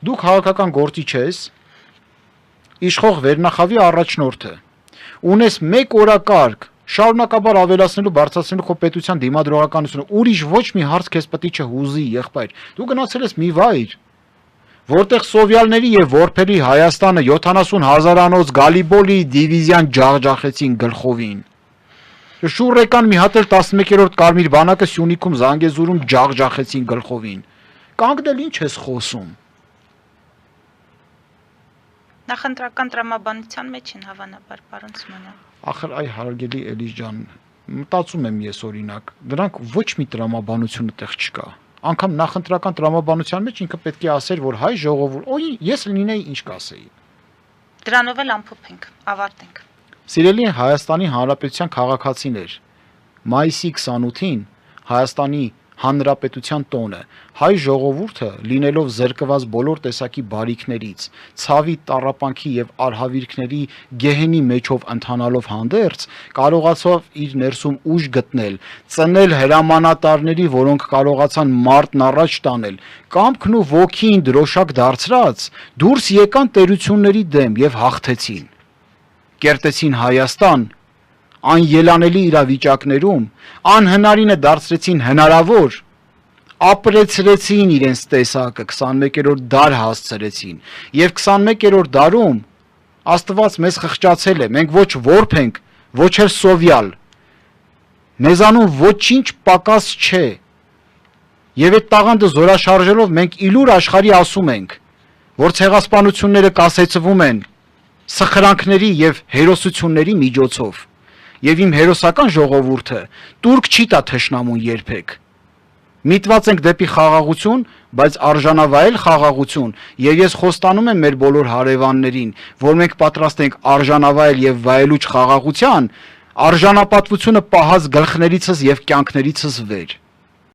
Դու քաղաքական գործիչ ես, իշխող վերնախավի առաջնորդը, ունես մեկ օրակարգ, շարունակաբար ավելացնելու, բարձրացնելու քո պետության դիմադրողականությունը, ուրիշ ոչ մի հարց քեզ պետք չէ հուզի, եղբայր։ Դու գնացել ես մի վայր, որտեղ սովյալների եւ որբերի Հայաստանը 70,000-անոց գալիբոլի դիվիզիան ջախջախեցին գլխովին։ Շուռ եկան մի հատ էլ 11-րդ կարմիր բանակը Սյունիքում Զանգեզուրում ջախջախեցին գլխովին։ Կանգնել ինչ ես խոսում։ Նախընտրական տրամաբանության մեջ են հավանաբար, պարոն Սիմոնյան։ Ախր այ հարգելի Էլիս ջան, մտածում եմ ես օրինակ, դրանք ոչ մի տրամաբանություն այդտեղ չկա։ Անկամ նախընտրական տրամաբանության մեջ ինքը պետք է ասեր, որ հայ ժողովուրդ, օй, ես լինեի ինչ կասեի։ Դրանով էլ ամփոփենք, ավարտենք։ Սիրելի Հայաստանի Հանրապետության քաղաքացիներ, մայիսի 28-ին Հայաստանի Հանրապետության տոնը հայ ժողովուրդը լինելով զրկված բոլոր տեսակի բարիքներից, ցավի, տառապանքի եւ արհավիրքների գեհենի մեջով ընթանալով հանդերձ, կարողացավ իր ներսում ուժ գտնել, ծնել հրամանատարների, որոնք կարողացան մարտն առաջ տանել, կամքն ու ոգին դրոշակ դարձրած, դուրս եկան տերությունների դեմ եւ հաղթեցին։ Կերտեցին Հայաստան, անելանելի իրավիճակներում, անհնարինը դարձրեցին հնարավոր, ապրեցրեցին իրենց տեսակը, 21-րդ դար հասցրեցին, եւ 21-րդ դարում Աստված մեզ խղճացել է, մենք ոչ որբ ենք, ոչ էլ սովյալ, մեզանում ոչինչ պակաս չէ, եւ այդ տաղանդը զորաշարժելով մենք իլուր աշխարհի ասում ենք, որ ցեղասպանությունները կասեցվում են սխրանքների եւ հերոսությունների միջոցով, եւ իմ հերոսական ժողովուրդը տուրք չի տա թշնամուն երբեք։ Միտված ենք դեպի խաղաղություն, բայց արժանավայել խաղաղություն, եւ ես խոստանում եմ մեր բոլոր հարևաններին, որ մենք պատրաստ ենք արժանավայել եւ վայելուչ խաղաղության, արժանապատվությունը պահած գլխներիցս եւ կյանքներիցս վեր։